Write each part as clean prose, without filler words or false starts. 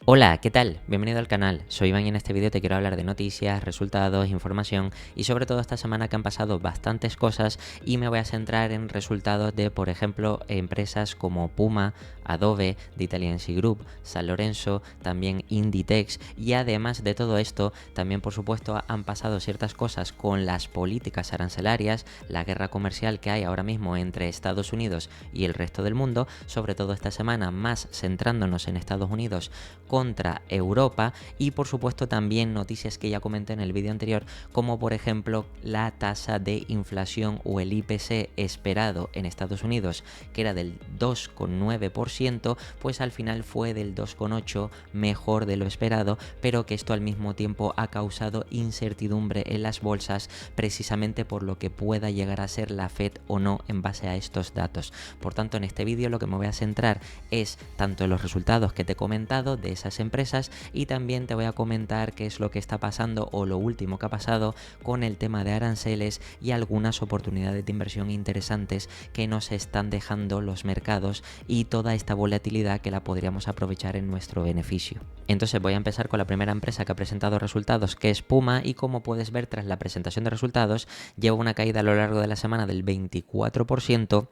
Hola, ¿qué tal? Bienvenido al canal, soy Iván y en este vídeo te quiero hablar de noticias, resultados, información y sobre todo esta semana que han pasado bastantes cosas y me voy a centrar en resultados de, por ejemplo, empresas como Puma, Adobe, The Italian Sea Group, San Lorenzo, también Inditex y además de todo esto, también por supuesto han pasado ciertas cosas con las políticas arancelarias, la guerra comercial que hay ahora mismo entre Estados Unidos y el resto del mundo, sobre todo esta semana más centrándonos en Estados Unidos contra Europa y por supuesto también noticias que ya comenté en el vídeo anterior, como por ejemplo la tasa de inflación o el IPC esperado en Estados Unidos, que era del 2,9%, pues al final fue del 2,8%, mejor de lo esperado, pero que esto al mismo tiempo ha causado incertidumbre en las bolsas precisamente por lo que pueda llegar a ser la Fed o no en base a estos datos. Por tanto, en este vídeo lo que me voy a centrar es tanto en los resultados que te he comentado de esas empresas y también te voy a comentar qué es lo que está pasando o lo último que ha pasado con el tema de aranceles y algunas oportunidades de inversión interesantes que nos están dejando los mercados y toda esta volatilidad que la podríamos aprovechar en nuestro beneficio. Entonces voy a empezar con la primera empresa que ha presentado resultados, que es Puma, y como puedes ver tras la presentación de resultados lleva una caída a lo largo de la semana del 24%.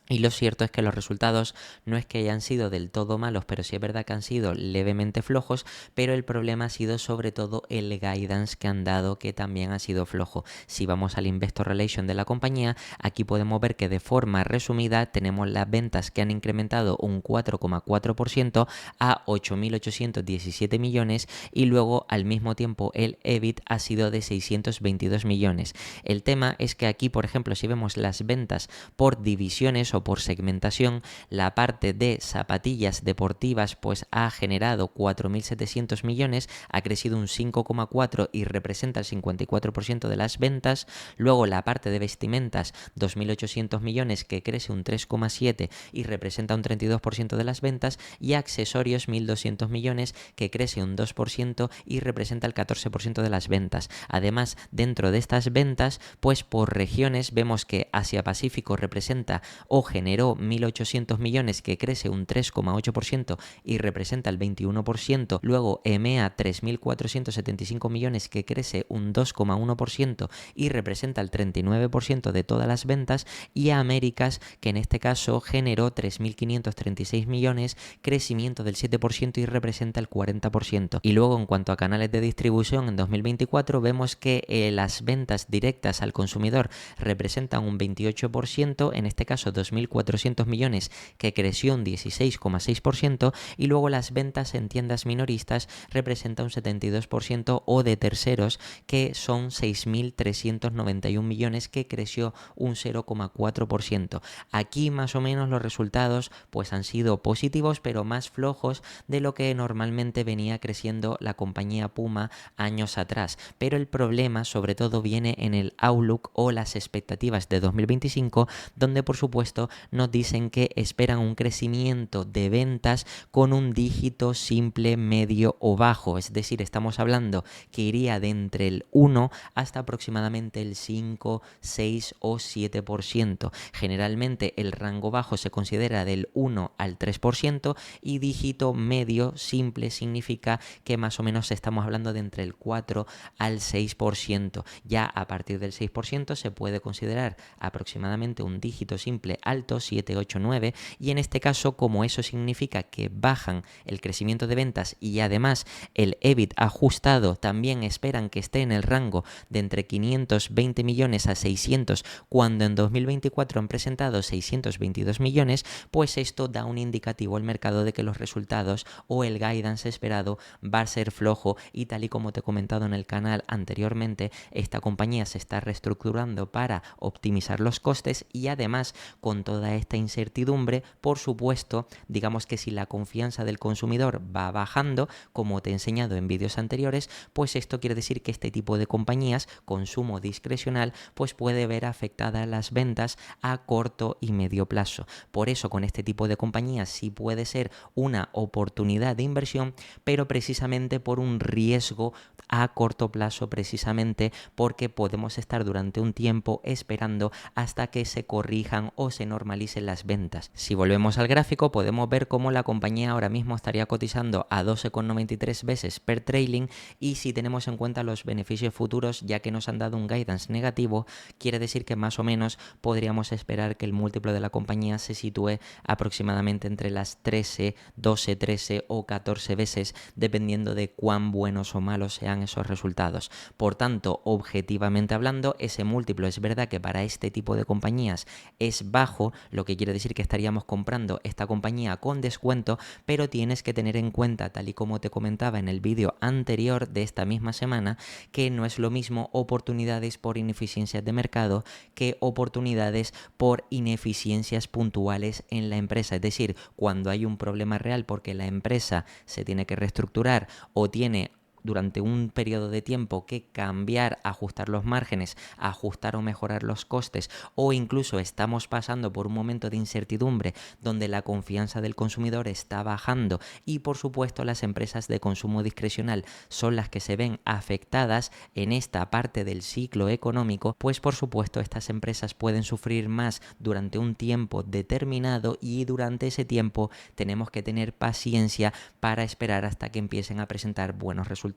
Y lo cierto es que los resultados no es que hayan sido del todo malos, pero sí es verdad que han sido levemente flojos, pero el problema ha sido sobre todo el guidance que han dado, que también ha sido flojo. Si vamos al Investor Relation de la compañía, aquí podemos ver que de forma resumida tenemos las ventas que han incrementado un 4,4% a 8.817 millones y luego al mismo tiempo el EBIT ha sido de 622 millones. El tema es que aquí, por ejemplo, si vemos las ventas por divisiones o por segmentación, la parte de zapatillas deportivas pues ha generado 4.700 millones, ha crecido un 5,4% y representa el 54% de las ventas. Luego la parte de vestimentas, 2.800 millones, que crece un 3,7% y representa un 32% de las ventas, y accesorios 1.200 millones, que crece un 2% y representa el 14% de las ventas. Además, dentro de estas ventas, pues por regiones vemos que Asia Pacífico representa o generó 1.800 millones, que crece un 3,8% y representa el 21%. Luego EMEA 3.475 millones, que crece un 2,1% y representa el 39% de todas las ventas. Y Américas, que en este caso generó 3.536 millones, crecimiento del 7% y representa el 40%. Y luego en cuanto a canales de distribución en 2024 vemos que las ventas directas al consumidor representan un 28%, en este caso 2.400 millones, que creció un 16,6%, y luego las ventas en tiendas minoristas representan un 72%, o de terceros, que son 6.391 millones, que creció un 0,4%. Aquí más o menos los resultados pues han sido positivos, pero más flojos de lo que normalmente venía creciendo la compañía Puma años atrás. Pero el problema sobre todo viene en el outlook o las expectativas de 2025, donde por supuesto nos dicen que esperan un crecimiento de ventas con un dígito simple, medio o bajo, es decir, estamos hablando que iría de entre el 1 hasta aproximadamente el 5, 6 o 7%. Generalmente el rango bajo se considera del 1 al 3% y dígito medio simple significa que más o menos estamos hablando de entre el 4 al 6%. Ya a partir del 6% se puede considerar aproximadamente un dígito simple alto, 7, 8, 9, y en este caso, como eso significa que bajan el crecimiento de ventas y además el EBIT ajustado también esperan que esté en el rango de entre 520 millones a 600, cuando en 2024 han presentado 622 millones, pues esto da un indicativo al mercado de que los resultados o el guidance esperado va a ser flojo, y tal y como te he comentado en el canal anteriormente, esta compañía se está reestructurando para optimizar los costes y además con toda esta incertidumbre, por supuesto, digamos que si la confianza del consumidor va bajando, como te he enseñado en vídeos anteriores, pues esto quiere decir que este tipo de compañías, consumo discrecional, pues puede ver afectadas las ventas a corto y medio plazo. Por eso con este tipo de compañías sí puede ser una oportunidad de inversión, pero precisamente por un riesgo a corto plazo, precisamente porque podemos estar durante un tiempo esperando hasta que se corrijan o se se normalicen las ventas. Si volvemos al gráfico, podemos ver cómo la compañía ahora mismo estaría cotizando a 12,93 veces per trailing, y si tenemos en cuenta los beneficios futuros, ya que nos han dado un guidance negativo, quiere decir que más o menos podríamos esperar que el múltiplo de la compañía se sitúe aproximadamente entre las 13, 12, 13 o 14 veces, dependiendo de cuán buenos o malos sean esos resultados. Por tanto, objetivamente hablando, ese múltiplo es verdad que para este tipo de compañías es bajo, lo que quiere decir que estaríamos comprando esta compañía con descuento, pero tienes que tener en cuenta, tal y como te comentaba en el vídeo anterior de esta misma semana, que no es lo mismo oportunidades por ineficiencias de mercado que oportunidades por ineficiencias puntuales en la empresa. Es decir, cuando hay un problema real porque la empresa se tiene que reestructurar o tiene durante un periodo de tiempo que cambiar, ajustar los márgenes, ajustar o mejorar los costes, o incluso estamos pasando por un momento de incertidumbre donde la confianza del consumidor está bajando y por supuesto las empresas de consumo discrecional son las que se ven afectadas en esta parte del ciclo económico, pues por supuesto estas empresas pueden sufrir más durante un tiempo determinado y durante ese tiempo tenemos que tener paciencia para esperar hasta que empiecen a presentar buenos resultados.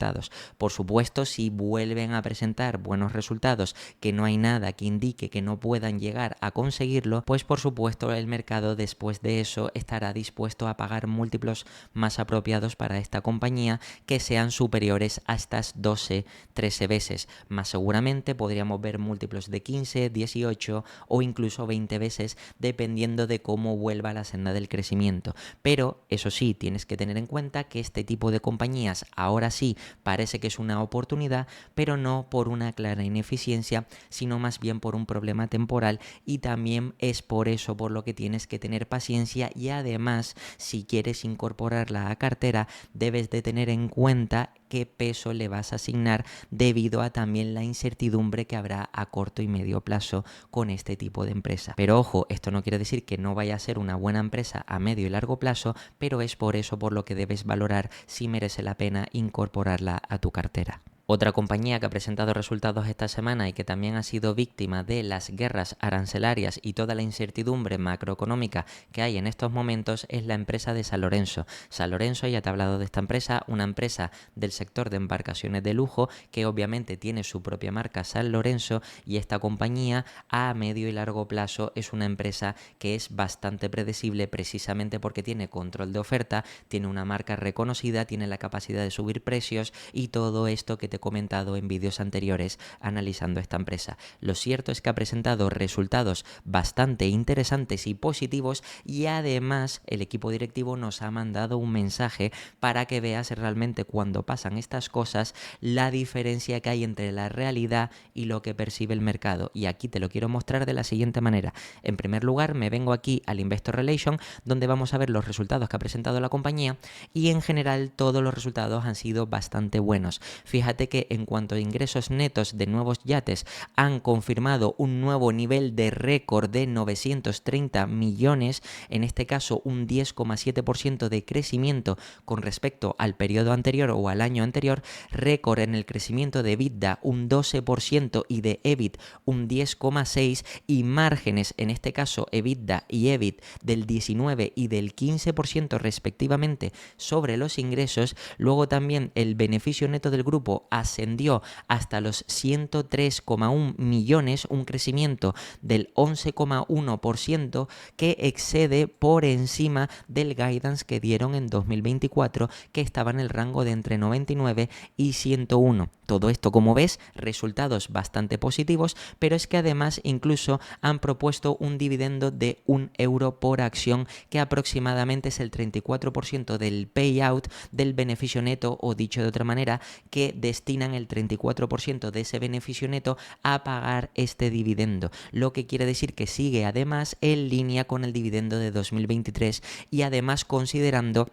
Por supuesto, si vuelven a presentar buenos resultados, que no hay nada que indique que no puedan llegar a conseguirlo, pues por supuesto el mercado después de eso estará dispuesto a pagar múltiplos más apropiados para esta compañía que sean superiores a estas 12, 13 veces. Más seguramente podríamos ver múltiplos de 15, 18 o incluso 20 veces dependiendo de cómo vuelva la senda del crecimiento. Pero eso sí, tienes que tener en cuenta que este tipo de compañías ahora sí parece que es una oportunidad, pero no por una clara ineficiencia, sino más bien por un problema temporal, y también es por eso por lo que tienes que tener paciencia, y además si quieres incorporarla a cartera debes de tener en cuenta qué peso le vas a asignar debido a también la incertidumbre que habrá a corto y medio plazo con este tipo de empresa. Pero ojo, esto no quiere decir que no vaya a ser una buena empresa a medio y largo plazo, pero es por eso por lo que debes valorar si merece la pena incorporarla a tu cartera. Otra compañía que ha presentado resultados esta semana y que también ha sido víctima de las guerras arancelarias y toda la incertidumbre macroeconómica que hay en estos momentos es la empresa de San Lorenzo. San Lorenzo, ya te he hablado de esta empresa, una empresa del sector de embarcaciones de lujo que obviamente tiene su propia marca San Lorenzo, y esta compañía a medio y largo plazo es una empresa que es bastante predecible precisamente porque tiene control de oferta, tiene una marca reconocida, tiene la capacidad de subir precios y todo esto que te he comentado en vídeos anteriores analizando esta empresa. Lo cierto es que ha presentado resultados bastante interesantes y positivos, y además el equipo directivo nos ha mandado un mensaje para que veas realmente cuando pasan estas cosas la diferencia que hay entre la realidad y lo que percibe el mercado, y aquí te lo quiero mostrar de la siguiente manera. En primer lugar, me vengo aquí al Investor Relation, donde vamos a ver los resultados que ha presentado la compañía, y en general todos los resultados han sido bastante buenos. Fíjate que en cuanto a ingresos netos de nuevos yates han confirmado un nuevo nivel de récord de 930 millones, en este caso un 10,7% de crecimiento con respecto al periodo anterior o al año anterior, récord en el crecimiento de EBITDA un 12% y de EBIT un 10,6%, y márgenes, en este caso EBITDA y EBIT, del 19 y del 15% respectivamente sobre los ingresos. Luego también el beneficio neto del grupo ascendió hasta los 103,1 millones, un crecimiento del 11,1% que excede por encima del guidance que dieron en 2024, que estaba en el rango de entre 99 y 101. Todo esto, como ves, resultados bastante positivos, pero es que además incluso han propuesto un dividendo de 1 euro por acción, que aproximadamente es el 34% del payout del beneficio neto, o dicho de otra manera, que destinan el 34% de ese beneficio neto a pagar este dividendo, lo que quiere decir que sigue además en línea con el dividendo de 2023, y además considerando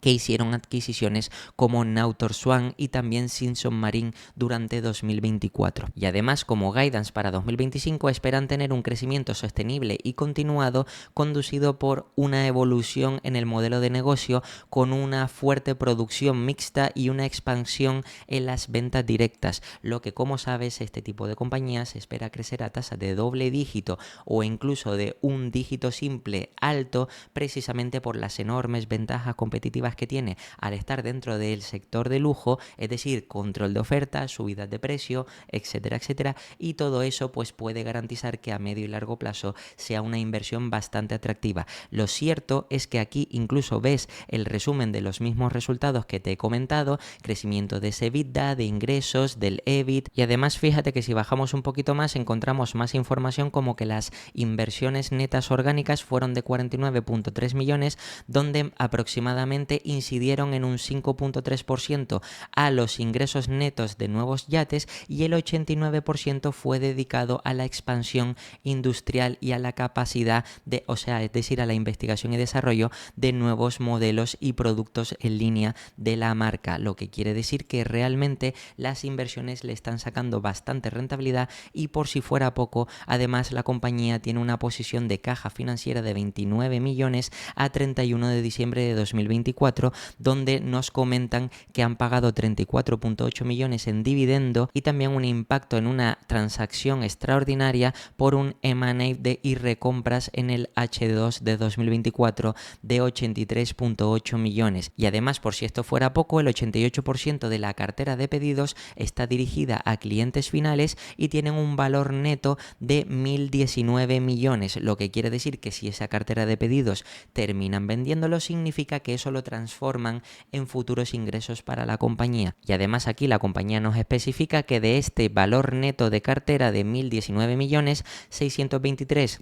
que hicieron adquisiciones como Nautor Swan y también Simpson Marine durante 2024. Y además, como guidance para 2025, esperan tener un crecimiento sostenible y continuado conducido por una evolución en el modelo de negocio con una fuerte producción mixta y una expansión en las ventas directas, lo que, como sabes, este tipo de compañías espera crecer a tasa de doble dígito o incluso de un dígito simple alto, precisamente por las enormes ventajas competitivas que tiene al estar dentro del sector de lujo, es decir, control de oferta, subidas de precio, etcétera, etcétera, y todo eso pues puede garantizar que a medio y largo plazo sea una inversión bastante atractiva. Lo cierto es que aquí incluso ves el resumen de los mismos resultados que te he comentado, crecimiento de ese EBITDA, de ingresos, del EBIT, y además fíjate que si bajamos un poquito más encontramos más información como que las inversiones netas orgánicas fueron de 49.3 millones, donde aproximadamente incidieron en un 5.3% a los ingresos netos de nuevos yates y el 89% fue dedicado a la expansión industrial y a la capacidad de, o sea, es decir, a la investigación y desarrollo de nuevos modelos y productos en línea de la marca, lo que quiere decir que realmente las inversiones le están sacando bastante rentabilidad y por si fuera poco, además la compañía tiene una posición de caja financiera de 29 millones a 31 de diciembre de 2024, donde nos comentan que han pagado 34.8 millones en dividendo y también un impacto en una transacción extraordinaria por un M&A y recompras en el H2 de 2024 de 83.8 millones. Y además, por si esto fuera poco, el 88% de la cartera de pedidos está dirigida a clientes finales y tienen un valor neto de 1.019 millones, lo que quiere decir que si esa cartera de pedidos terminan vendiéndolo, significa que eso lo transforman en futuros ingresos para la compañía. Y además aquí la compañía nos especifica que de este valor neto de cartera de 1.019 millones, 623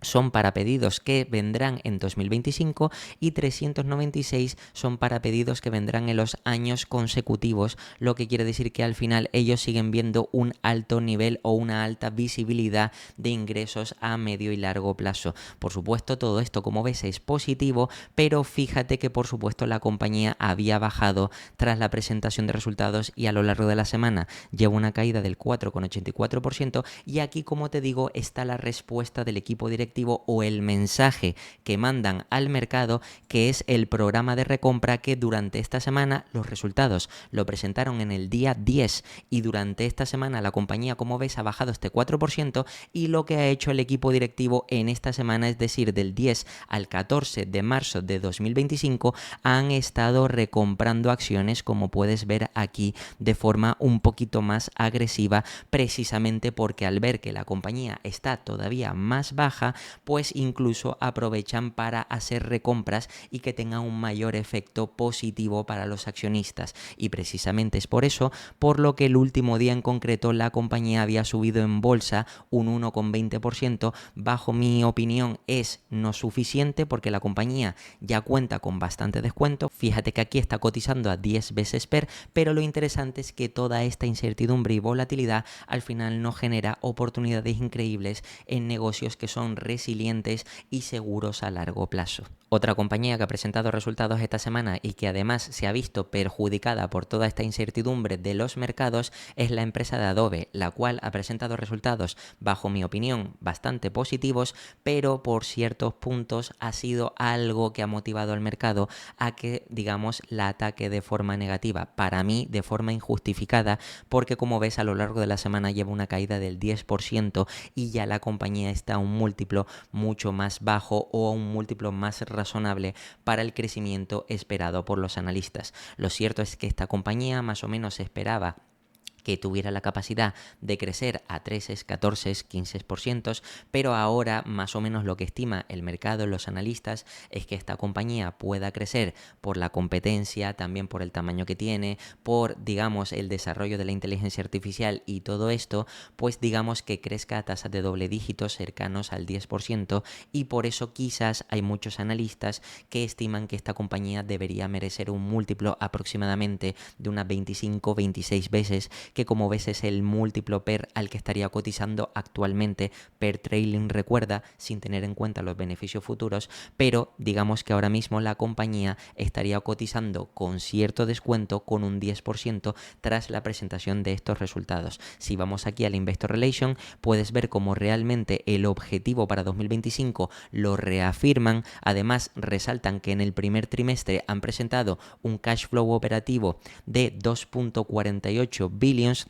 son para pedidos que vendrán en 2025 y 396 son para pedidos que vendrán en los años consecutivos, lo que quiere decir que al final ellos siguen viendo un alto nivel o una alta visibilidad de ingresos a medio y largo plazo. Por supuesto, todo esto, como ves, es positivo, pero fíjate que por supuesto la compañía había bajado tras la presentación de resultados y a lo largo de la semana lleva una caída del 4,84% y aquí, como te digo, está la respuesta del equipo directivo o el mensaje que mandan al mercado, que es el programa de recompra que durante esta semana los resultados lo presentaron en el día 10 y durante esta semana la compañía, como ves, ha bajado este 4% y lo que ha hecho el equipo directivo en esta semana, es decir, del 10 al 14 de marzo de 2025, han estado recomprando acciones, como puedes ver aquí, de forma un poquito más agresiva, precisamente porque al ver que la compañía está todavía más baja, pues incluso aprovechan para hacer recompras y que tengan un mayor efecto positivo para los accionistas. Y precisamente es por eso por lo que el último día en concreto la compañía había subido en bolsa un 1,20%. Bajo mi opinión es no suficiente porque la compañía ya cuenta con bastante descuento. Fíjate que aquí está cotizando a 10 veces PER, pero lo interesante es que toda esta incertidumbre y volatilidad al final nos genera oportunidades increíbles en negocios que son resilientes y seguros a largo plazo. Otra compañía que ha presentado resultados esta semana y que además se ha visto perjudicada por toda esta incertidumbre de los mercados es la empresa de Adobe, la cual ha presentado resultados, bajo mi opinión, bastante positivos, pero por ciertos puntos ha sido algo que ha motivado al mercado a que, digamos, la ataque de forma negativa. Para mí, de forma injustificada, porque como ves, a lo largo de la semana lleva una caída del 10% y ya la compañía está a un múltiplo mucho más bajo o a un múltiplo más razonable para el crecimiento esperado por los analistas. Lo cierto es que esta compañía más o menos esperaba que tuviera la capacidad de crecer a 13, 14, 15%, pero ahora más o menos lo que estima el mercado, los analistas, es que esta compañía pueda crecer por la competencia, también por el tamaño que tiene, por, digamos, el desarrollo de la inteligencia artificial y todo esto, pues digamos que crezca a tasas de doble dígito cercanos al 10% y por eso quizás hay muchos analistas que estiman que esta compañía debería merecer un múltiplo aproximadamente de unas 25-26 veces, que como ves es el múltiplo PER al que estaría cotizando actualmente per trailing, recuerda, sin tener en cuenta los beneficios futuros, pero digamos que ahora mismo la compañía estaría cotizando con cierto descuento, con un 10% tras la presentación de estos resultados. Si vamos aquí al Investor Relation, puedes ver cómo realmente el objetivo para 2025 lo reafirman. Además, resaltan que en el primer trimestre han presentado un cash flow operativo de 2.48 billions.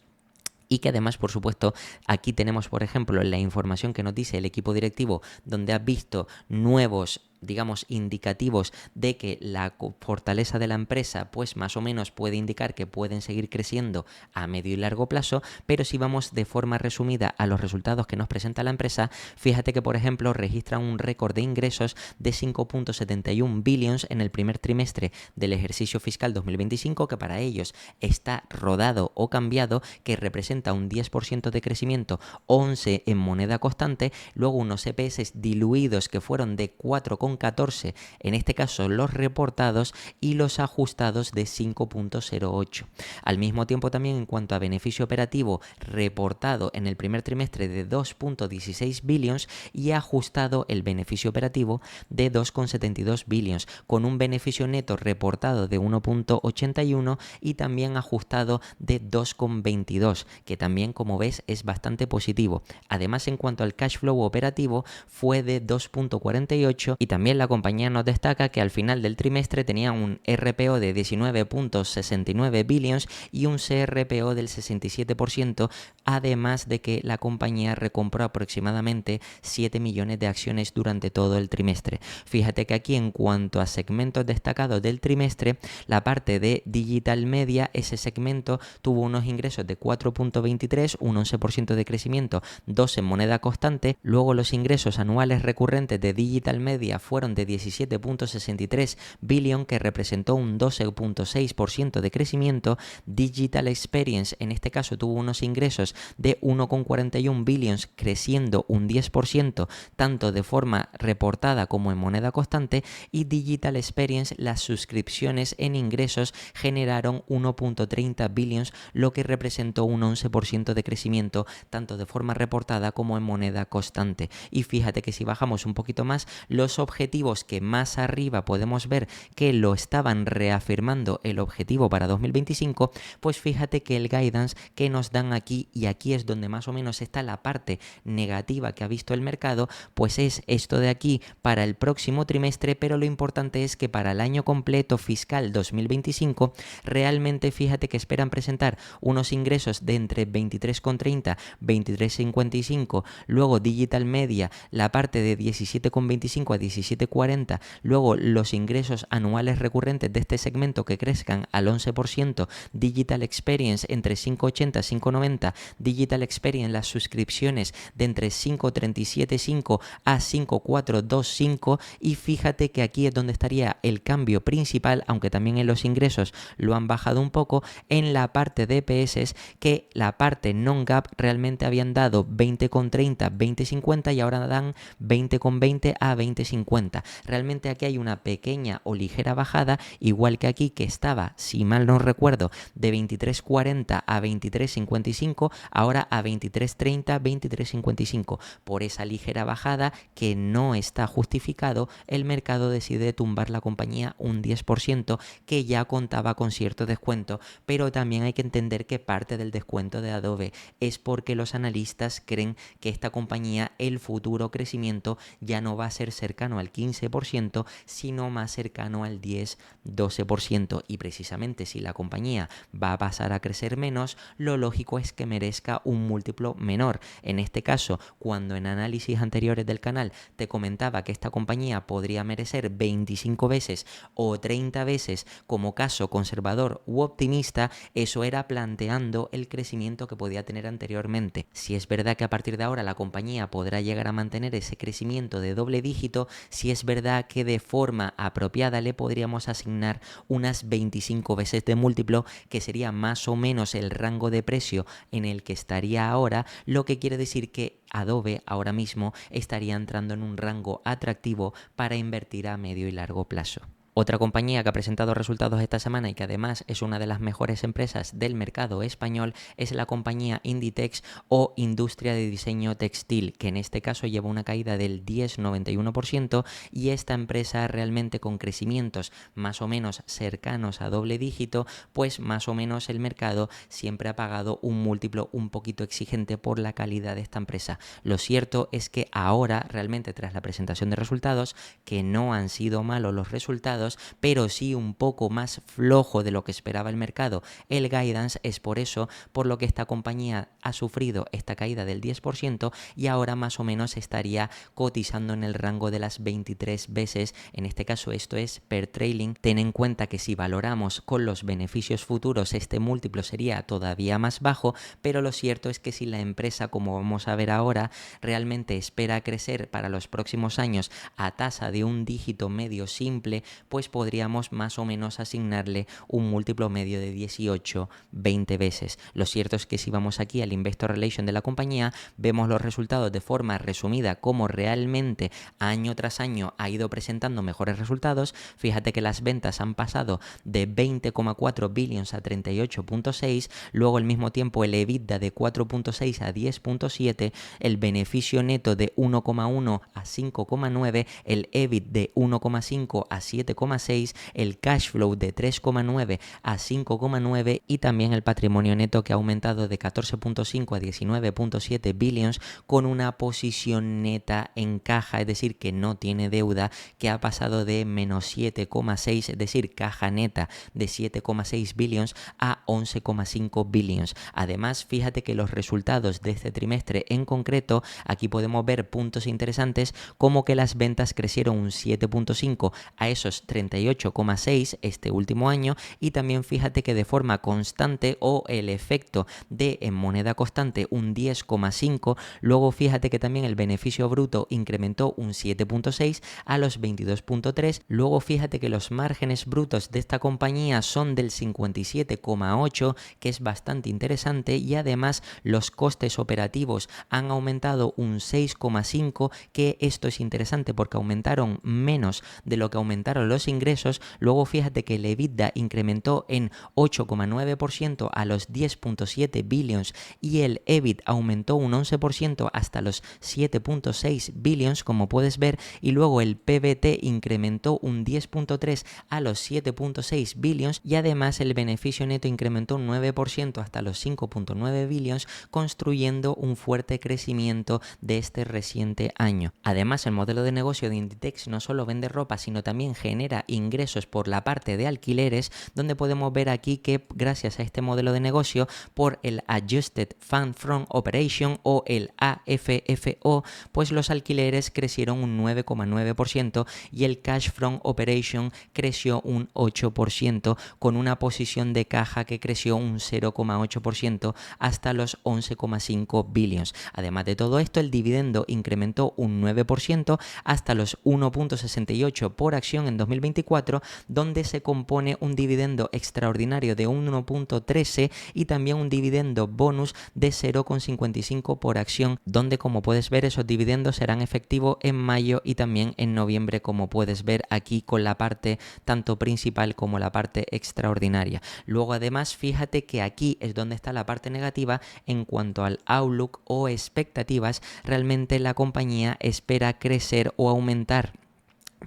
Y que además, por supuesto, aquí tenemos, por ejemplo, la información que nos dice el equipo directivo, donde ha visto nuevos, digamos, indicativos de que la fortaleza de la empresa pues más o menos puede indicar que pueden seguir creciendo a medio y largo plazo. Pero si vamos de forma resumida a los resultados que nos presenta la empresa, fíjate que por ejemplo registran un récord de ingresos de 5.71 billions en el primer trimestre del ejercicio fiscal 2025, que para ellos está rodado o cambiado, que representa un 10% de crecimiento, 11 en moneda constante, luego unos EPS diluidos que fueron de 4,14, en este caso los reportados, y los ajustados de 5,08. Al mismo tiempo también en cuanto a beneficio operativo reportado en el primer trimestre de 2.16 billions y ajustado el beneficio operativo de 2,72 billions, con un beneficio neto reportado de 1.81 y también ajustado de 2,22, que también como ves es bastante positivo. Además, en cuanto al cash flow operativo fue de 2.48 y también la compañía nos destaca que al final del trimestre tenía un RPO de 19.69 billions y un CRPO del 67%, además de que la compañía recompró aproximadamente 7 millones de acciones durante todo el trimestre. Fíjate que aquí en cuanto a segmentos destacados del trimestre, la parte de Digital Media, ese segmento tuvo unos ingresos de 4.23, un 11% de crecimiento, 2 en moneda constante. Luego los ingresos anuales recurrentes de Digital Media fueron de 17.63 billion, que representó un 12.6% de crecimiento. Digital Experience en este caso tuvo unos ingresos de 1,41 billions, creciendo un 10% tanto de forma reportada como en moneda constante. Y Digital Experience, las suscripciones en ingresos generaron 1.30 billions, lo que representó un 11% de crecimiento tanto de forma reportada como en moneda constante. Y fíjate que si bajamos un poquito más, los objetivos que más arriba podemos ver que lo estaban reafirmando el objetivo para 2025, pues fíjate que el guidance que nos dan aquí, y aquí es donde más o menos está la parte negativa que ha visto el mercado, pues es esto de aquí para el próximo trimestre, pero lo importante es que para el año completo fiscal 2025 realmente fíjate que esperan presentar unos ingresos de entre 23,30, 23,55, luego Digital Media la parte de 17,25 a 17,40, luego los ingresos anuales recurrentes de este segmento que crezcan al 11%, Digital Experience entre 5,80 y 5,90, Digital Experience las suscripciones de entre 5,37,5 a 5,425, y fíjate que aquí es donde estaría el cambio principal, aunque también en los ingresos lo han bajado un poco, en la parte de EPS, que la parte non-GAAP realmente habían dado 20,30, 20,50 y ahora dan 20,20 a 20,50. Realmente aquí hay una pequeña o ligera bajada, igual que aquí que estaba, si mal no recuerdo, de 23,40 a 23,55, ahora a 23,30, 23,55. Por esa ligera bajada que no está justificado, el mercado decide tumbar la compañía un 10%, que ya contaba con cierto descuento, pero también hay que entender que parte del descuento de Adobe es porque los analistas creen que esta compañía, el futuro crecimiento ya no va a ser cercano al 15%, sino más cercano al 10-12%, y precisamente si la compañía va a pasar a crecer menos, lo lógico es que merezca un múltiplo menor. En este caso, cuando en análisis anteriores del canal te comentaba que esta compañía podría merecer 25 veces o 30 veces como caso conservador u optimista, eso era planteando el crecimiento que podía tener anteriormente. Si es verdad que a partir de ahora la compañía podrá llegar a mantener ese crecimiento de doble dígito, si es verdad que de forma apropiada le podríamos asignar unas 25 veces de múltiplo, que sería más o menos el rango de precio en el que estaría ahora, lo que quiere decir que Adobe ahora mismo estaría entrando en un rango atractivo para invertir a medio y largo plazo. Otra compañía que ha presentado resultados esta semana y que además es una de las mejores empresas del mercado español es la compañía Inditex o Industria de Diseño Textil, que en este caso lleva una caída del 10,91% y esta empresa realmente con crecimientos más o menos cercanos a doble dígito, pues más o menos el mercado siempre ha pagado un múltiplo un poquito exigente por la calidad de esta empresa. Lo cierto es que ahora realmente tras la presentación de resultados, que no han sido malos los resultados, pero sí un poco más flojo de lo que esperaba el mercado, el guidance, es por eso por lo que esta compañía ha sufrido esta caída del 10% y ahora más o menos estaría cotizando en el rango de las 23 veces, en este caso esto es per trailing. Ten en cuenta que si valoramos con los beneficios futuros este múltiplo sería todavía más bajo, pero lo cierto es que si la empresa, como vamos a ver ahora, realmente espera crecer para los próximos años a tasa de un dígito medio simple, pues podríamos más o menos asignarle un múltiplo medio de 18-20 veces. Lo cierto es que si vamos aquí al Investor Relation de la compañía, vemos los resultados de forma resumida, como realmente año tras año ha ido presentando mejores resultados. Fíjate que las ventas han pasado de 20,4 billions a 38,6, luego al mismo tiempo el EBITDA de 4,6 a 10,7, el beneficio neto de 1,1 a 5,9, el EBIT de 1,5 a 7,6, el cash flow de 3,9 a 5,9 y también el patrimonio neto que ha aumentado de 14,5 a 19,7 billions con una posición neta en caja, es decir, que no tiene deuda, que ha pasado de menos 7,6, es decir, caja neta de 7,6 billions a 11,5 billions. Además, fíjate que los resultados de este trimestre en concreto, aquí podemos ver puntos interesantes como que las ventas crecieron un 7,5 a esos 38,6 este último año, y también fíjate que de forma constante, o el efecto de en moneda constante, un 10,5. Luego fíjate que también el beneficio bruto incrementó un 7,6 a los 22,3. Luego fíjate que los márgenes brutos de esta compañía son del 57,8, que es bastante interesante, y además los costes operativos han aumentado un 6,5, que esto es interesante porque aumentaron menos de lo que aumentaron los ingresos. Luego fíjate que el EBITDA incrementó en 8,9% a los 10,7 billions y el EBIT aumentó un 11% hasta los 7,6 billions, como puedes ver, y luego el PBT incrementó un 10,3 a los 7,6 billions y además el beneficio neto incrementó un 9% hasta los 5,9 billions, construyendo un fuerte crecimiento de este reciente año. Además, el modelo de negocio de Inditex no solo vende ropa, sino también genera ingresos por la parte de alquileres, donde podemos ver aquí que gracias a este modelo de negocio, por el Adjusted Fund From Operation o el AFFO, pues los alquileres crecieron un 9,9% y el Cash From Operation creció un 8%, con una posición de caja que creció un 0,8% hasta los 11,5 billions. Además de todo esto, el dividendo incrementó un 9% hasta los 1,68 por acción en 2024, donde se compone un dividendo extraordinario de 1,13 y también un dividendo bonus de 0,55 por acción, donde, como puedes ver, esos dividendos serán efectivos en mayo y también en noviembre, como puedes ver aquí con la parte tanto principal como la parte extraordinaria. Luego, además, fíjate que aquí es donde está la parte negativa en cuanto al outlook o expectativas. Realmente la compañía espera crecer o aumentar.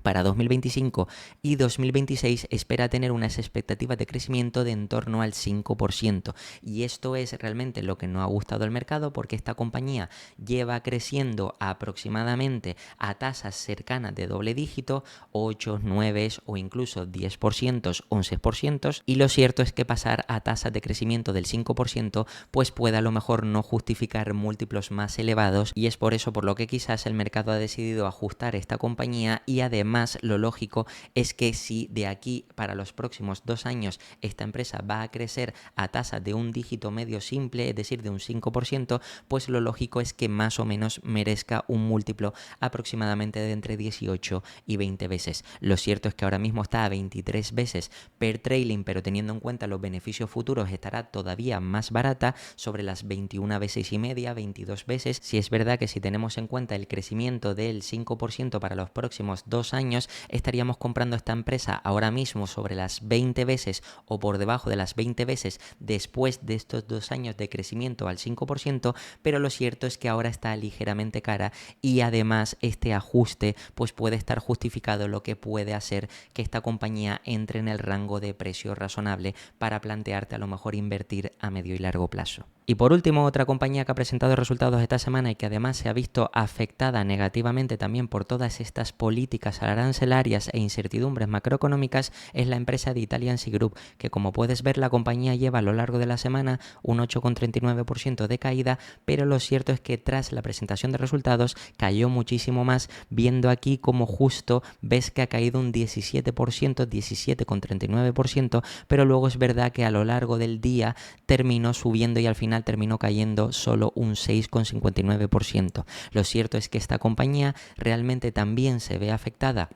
Para 2025 y 2026 espera tener unas expectativas de crecimiento de en torno al 5%, y esto es realmente lo que no ha gustado al mercado, porque esta compañía lleva creciendo aproximadamente a tasas cercanas de doble dígito, 8, 9 o incluso 10%, 11%, y lo cierto es que pasar a tasas de crecimiento del 5% pues puede a lo mejor no justificar múltiplos más elevados, y es por eso por lo que quizás el mercado ha decidido ajustar esta compañía. Y además lo lógico es que si de aquí para los próximos 2 años esta empresa va a crecer a tasa de un dígito medio simple, es decir, de un 5%, pues lo lógico es que más o menos merezca un múltiplo aproximadamente de entre 18 y 20 veces. Lo cierto es que ahora mismo está a 23 veces per trailing, pero teniendo en cuenta los beneficios futuros estará todavía más barata, sobre las 21 veces y media, 22 veces. Si es verdad que si tenemos en cuenta el crecimiento del 5% para los próximos 2 2 años, estaríamos comprando esta empresa ahora mismo sobre las 20 veces o por debajo de las 20 veces después de estos 2 años de crecimiento al 5%, pero lo cierto es que ahora está ligeramente cara y además este ajuste pues puede estar justificado, lo que puede hacer que esta compañía entre en el rango de precio razonable para plantearte a lo mejor invertir a medio y largo plazo. Y por último, otra compañía que ha presentado resultados esta semana y que además se ha visto afectada negativamente también por todas estas políticas arancelarias e incertidumbres macroeconómicas es la empresa de Italian Sea Group, que como puedes ver la compañía lleva a lo largo de la semana un 8,39% de caída, pero lo cierto es que tras la presentación de resultados cayó muchísimo más, viendo aquí como justo ves que ha caído un 17%, 17,39%, pero luego es verdad que a lo largo del día terminó subiendo y al final terminó cayendo solo un 6,59%. Lo cierto es que esta compañía realmente también se ve afectada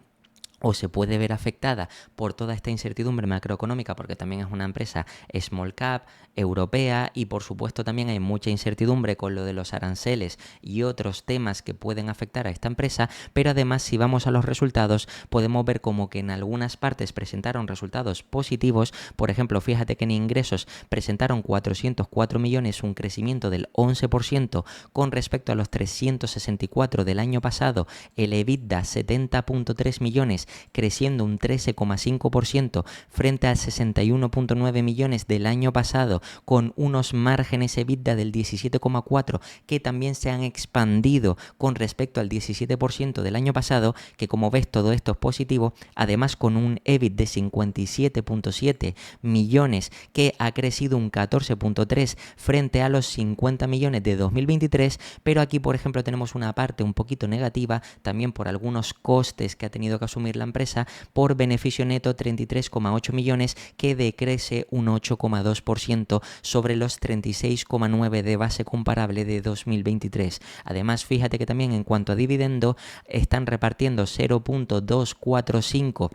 o se puede ver afectada por toda esta incertidumbre macroeconómica, porque también es una empresa small cap, europea, y por supuesto también hay mucha incertidumbre con lo de los aranceles y otros temas que pueden afectar a esta empresa, pero además si vamos a los resultados podemos ver como que en algunas partes presentaron resultados positivos. Por ejemplo, fíjate que en ingresos presentaron 404 millones, un crecimiento del 11% con respecto a los 364 del año pasado, el EBITDA 70,3 millones, creciendo un 13,5% frente a 61,9 millones del año pasado, con unos márgenes EBITDA del 17,4% que también se han expandido con respecto al 17% del año pasado, que como ves todo esto es positivo, además con un EBIT de 57,7 millones que ha crecido un 14,3% frente a los 50 millones de 2023, pero aquí por ejemplo tenemos una parte un poquito negativa también por algunos costes que ha tenido que asumir la empresa, por beneficio neto 33,8 millones que decrece un 8,2% sobre los 36,9 de base comparable de 2023. Además, fíjate que también en cuanto a dividendo están repartiendo 0,245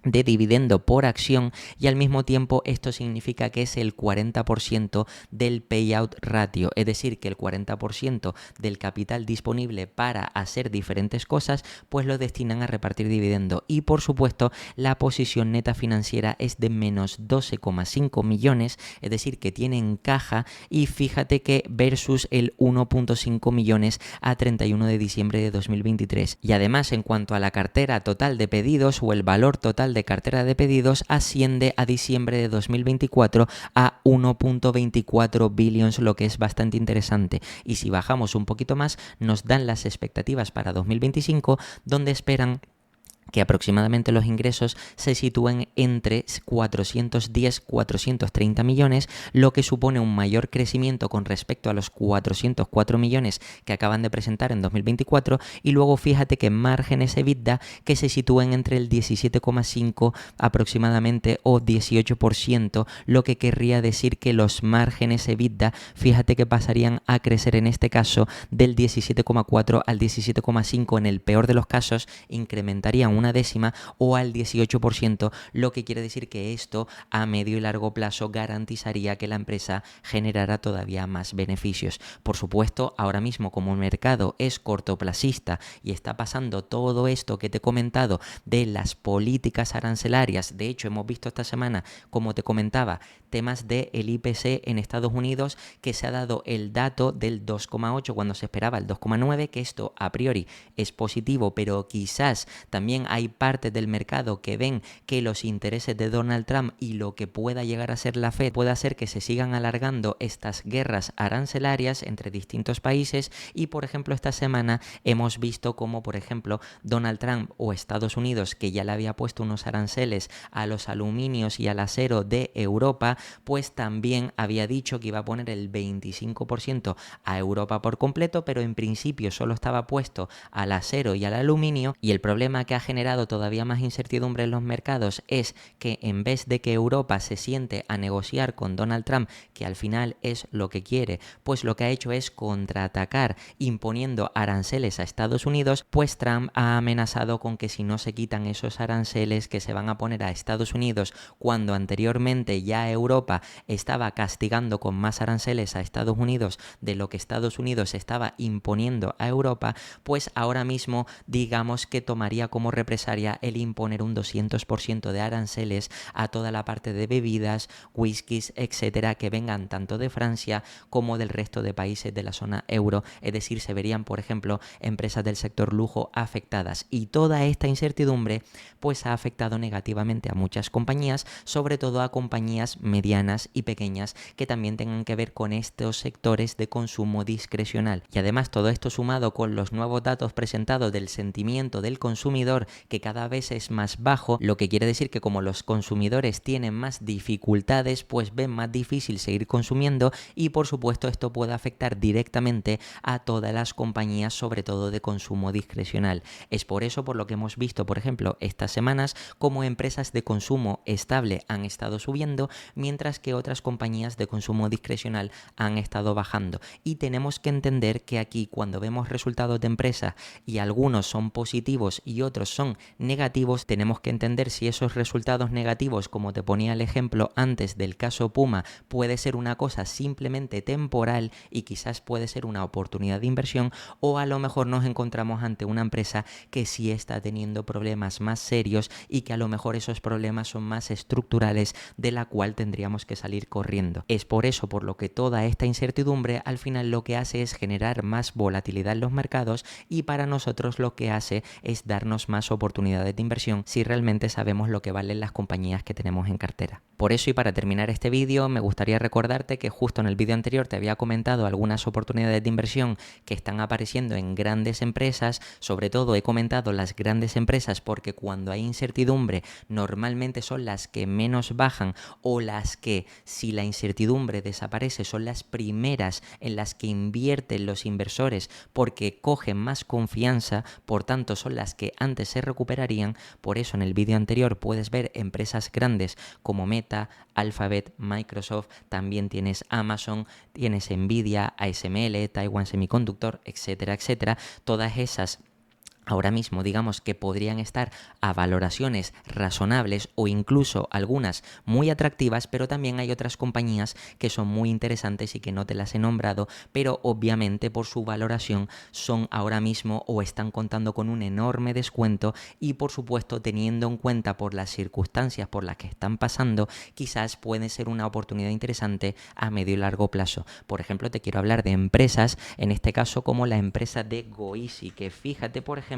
de dividendo por acción y al mismo tiempo esto significa que es el 40% del payout ratio, es decir, que el 40% del capital disponible para hacer diferentes cosas pues lo destinan a repartir dividendo. Y por supuesto la posición neta financiera es de menos 12,5 millones, es decir, que tienen caja, y fíjate que versus el 1,5 millones a 31 de diciembre de 2023. Y además en cuanto a la cartera total de pedidos o el valor total de cartera de pedidos asciende a diciembre de 2024 a 1,24 billions, lo que es bastante interesante. Y si bajamos un poquito más, nos dan las expectativas para 2025, donde esperan que aproximadamente los ingresos se sitúen entre 410-430 millones, lo que supone un mayor crecimiento con respecto a los 404 millones que acaban de presentar en 2024, y luego fíjate que márgenes EBITDA que se sitúen entre el 17,5 aproximadamente o 18%, lo que querría decir que los márgenes EBITDA, fíjate que pasarían a crecer en este caso del 17,4 al 17,5, en el peor de los casos incrementarían una décima o al 18%, lo que quiere decir que esto a medio y largo plazo garantizaría que la empresa generara todavía más beneficios. Por supuesto, ahora mismo como el mercado es cortoplacista y está pasando todo esto que te he comentado de las políticas arancelarias, de hecho hemos visto esta semana, como te comentaba, temas del IPC en Estados Unidos, que se ha dado el dato del 2,8 cuando se esperaba el 2,9, que esto a priori es positivo, pero quizás también hay partes del mercado que ven que los intereses de Donald Trump y lo que pueda llegar a ser la Fed puede hacer que se sigan alargando estas guerras arancelarias entre distintos países. Y por ejemplo esta semana hemos visto como por ejemplo Donald Trump o Estados Unidos, que ya le había puesto unos aranceles a los aluminios y al acero de Europa, pues también había dicho que iba a poner el 25% a Europa por completo, pero en principio solo estaba puesto al acero y al aluminio. Y el problema que ha generado todavía más incertidumbre en los mercados es que en vez de que Europa se siente a negociar con Donald Trump, que al final es lo que quiere, pues lo que ha hecho es contraatacar imponiendo aranceles a Estados Unidos, pues Trump ha amenazado con que si no se quitan esos aranceles que se van a poner a Estados Unidos, cuando anteriormente ya Europa estaba castigando con más aranceles a Estados Unidos de lo que Estados Unidos estaba imponiendo a Europa, pues ahora mismo digamos que tomaría como represalia el imponer un 200% de aranceles a toda la parte de bebidas, whiskies, etcétera, que vengan tanto de Francia como del resto de países de la zona euro. Es decir, se verían, por ejemplo, empresas del sector lujo afectadas, y toda esta incertidumbre pues ha afectado negativamente a muchas compañías, sobre todo a compañías medianas y pequeñas que también tengan que ver con estos sectores de consumo discrecional. Y además todo esto sumado con los nuevos datos presentados del sentimiento del consumidor, que cada vez es más bajo, lo que quiere decir que como los consumidores tienen más dificultades, pues ven más difícil seguir consumiendo, y por supuesto esto puede afectar directamente a todas las compañías, sobre todo de consumo discrecional. Es por eso por lo que hemos visto, por ejemplo, estas semanas, como empresas de consumo estable han estado subiendo, mientras que otras compañías de consumo discrecional han estado bajando. Y tenemos que entender que aquí, cuando vemos resultados de empresas y algunos son positivos y otros son negativos, tenemos que entender si esos resultados negativos, como te ponía el ejemplo antes del caso Puma, puede ser una cosa simplemente temporal y quizás puede ser una oportunidad de inversión, o a lo mejor nos encontramos ante una empresa que sí está teniendo problemas más serios y que a lo mejor esos problemas son más estructurales, de la cual tendríamos que salir corriendo. Es por eso por lo que toda esta incertidumbre al final lo que hace es generar más volatilidad en los mercados, y para nosotros lo que hace es darnos más oportunidades de inversión si realmente sabemos lo que valen las compañías que tenemos en cartera. Por eso, y para terminar este vídeo, me gustaría recordarte que justo en el vídeo anterior te había comentado algunas oportunidades de inversión que están apareciendo en grandes empresas. Sobre todo he comentado las grandes empresas porque cuando hay incertidumbre normalmente son las que menos bajan, o las que, si la incertidumbre desaparece, son las primeras en las que invierten los inversores porque cogen más confianza, por tanto son las que antes se recuperarían. Por eso en el vídeo anterior puedes ver empresas grandes como Meta, Alphabet, Microsoft, también tienes Amazon, tienes Nvidia, ASML, Taiwan Semiconductor, etcétera, etcétera. Todas esas ahora mismo digamos que podrían estar a valoraciones razonables o incluso algunas muy atractivas, pero también hay otras compañías que son muy interesantes y que no te las he nombrado, pero obviamente por su valoración son ahora mismo o están contando con un enorme descuento, y por supuesto teniendo en cuenta por las circunstancias por las que están pasando, quizás puede ser una oportunidad interesante a medio y largo plazo. Por ejemplo, te quiero hablar de empresas, en este caso como la empresa de Goeasy, que fíjate por ejemplo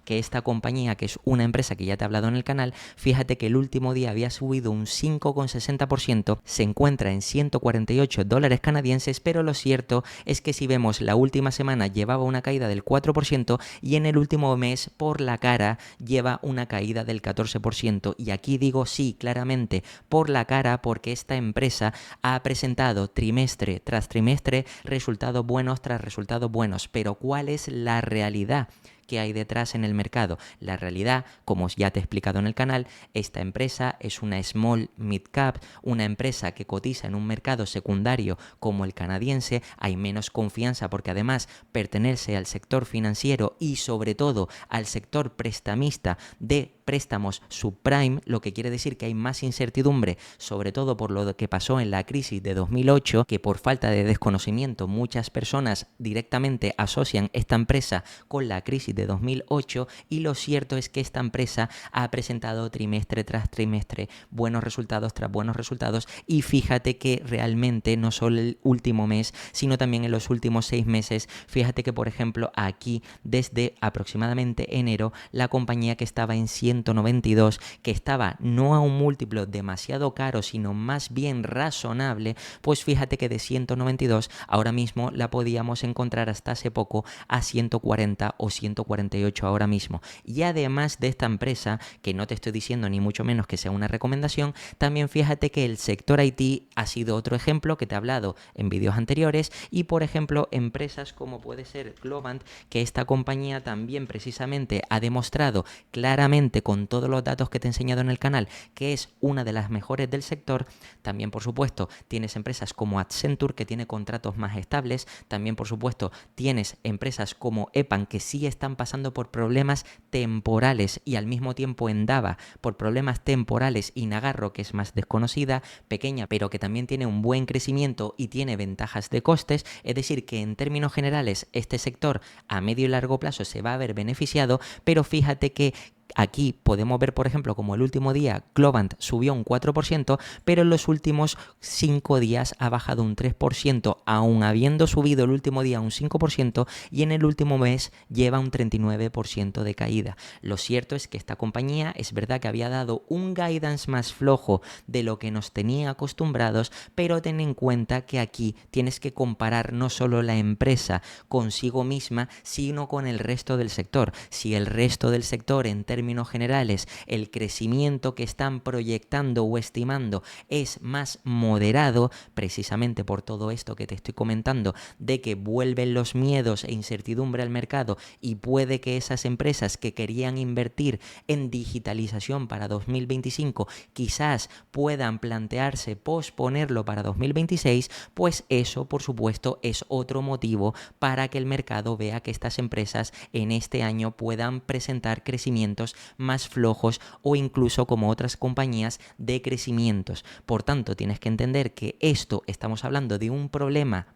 que esta compañía, que es una empresa que ya te he hablado en el canal, fíjate que el último día había subido un 5,60%, se encuentra en $148 canadienses, pero lo cierto es que si vemos la última semana llevaba una caída del 4%, y en el último mes por la cara lleva una caída del 14%, y aquí digo sí, claramente por la cara, porque esta empresa ha presentado trimestre tras trimestre resultados buenos tras resultados buenos. Pero ¿cuál es la realidad que hay detrás en el mercado? La realidad, como ya te he explicado en el canal, esta empresa es una small mid cap, una empresa que cotiza en un mercado secundario como el canadiense. Hay menos confianza porque además pertenece al sector financiero y sobre todo al sector prestamista de préstamos subprime, lo que quiere decir que hay más incertidumbre, sobre todo por lo que pasó en la crisis de 2008, que por falta de desconocimiento muchas personas directamente asocian esta empresa con la crisis de 2008, y lo cierto es que esta empresa ha presentado trimestre tras trimestre buenos resultados tras buenos resultados, y fíjate que realmente no solo el último mes, sino también en los últimos 6 meses, fíjate que por ejemplo aquí desde aproximadamente enero la compañía que estaba en 192, que estaba no a un múltiplo demasiado caro, sino más bien razonable, pues fíjate que de 192 ahora mismo la podíamos encontrar hasta hace poco a 140 o 148 ahora mismo. Y además de esta empresa, que no te estoy diciendo ni mucho menos que sea una recomendación, también fíjate que el sector IT ha sido otro ejemplo que te he hablado en vídeos anteriores, y por ejemplo empresas como puede ser Globant, que esta compañía también precisamente ha demostrado claramente con todos los datos que te he enseñado en el canal que es una de las mejores del sector. También por supuesto tienes empresas como Accenture, que tiene contratos más estables. También por supuesto tienes empresas como EPAM, que sí están pasando por problemas temporales, y al mismo tiempo Endava por problemas temporales, y Nagarro, que es más desconocida, pequeña, pero que también tiene un buen crecimiento y tiene ventajas de costes. Es decir, que en términos generales este sector a medio y largo plazo se va a ver beneficiado, pero fíjate que Aquí podemos ver, por ejemplo, como el último día Globant subió un 4%, pero en los últimos 5 días ha bajado un 3%, aun habiendo subido el último día un 5%, y en el último mes lleva un 39% de caída. Lo cierto es que esta compañía es verdad que había dado un guidance más flojo de lo que nos tenía acostumbrados, pero ten en cuenta que aquí tienes que comparar no solo la empresa consigo misma, sino con el resto del sector. Si el resto del sector, en términos generales, el crecimiento que están proyectando o estimando es más moderado, precisamente por todo esto que te estoy comentando, de que vuelven los miedos e incertidumbre al mercado y puede que esas empresas que querían invertir en digitalización para 2025 quizás puedan plantearse posponerlo para 2026, pues eso, por supuesto, es otro motivo para que el mercado vea que estas empresas en este año puedan presentar crecimientos más flojos o incluso, como otras compañías, decrecimientos. Por tanto, tienes que entender que esto, estamos hablando de un problema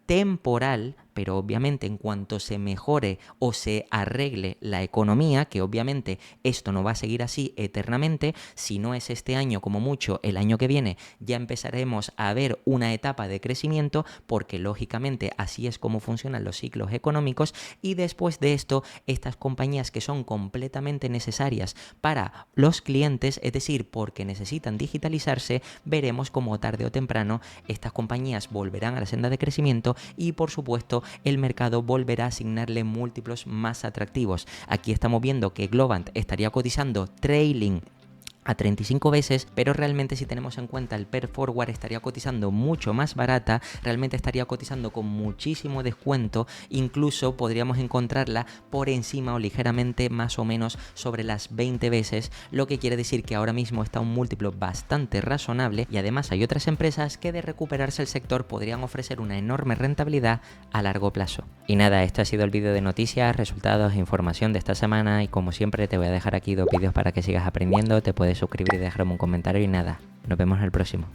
temporal, pero obviamente en cuanto se mejore o se arregle la economía, que obviamente esto no va a seguir así eternamente, si no es este año como mucho, el año que viene ya empezaremos a ver una etapa de crecimiento, porque lógicamente así es como funcionan los ciclos económicos, y después de esto estas compañías que son completamente necesarias para los clientes, es decir, porque necesitan digitalizarse, veremos como tarde o temprano estas compañías volverán a la senda de crecimiento y por supuesto el mercado volverá a asignarle múltiplos más atractivos. Aquí estamos viendo que Globant estaría cotizando trailing a 35 veces, pero realmente si tenemos en cuenta el PER Forward estaría cotizando mucho más barata, realmente estaría cotizando con muchísimo descuento, incluso podríamos encontrarla por encima o ligeramente más o menos sobre las 20 veces, lo que quiere decir que ahora mismo está un múltiplo bastante razonable, y además hay otras empresas que de recuperarse el sector podrían ofrecer una enorme rentabilidad a largo plazo. Y nada, este ha sido el vídeo de noticias, resultados e información de esta semana, y como siempre te voy a dejar aquí 2 vídeos para que sigas aprendiendo. Te puedes suscribir y dejarme un comentario, y nada, nos vemos en el próximo.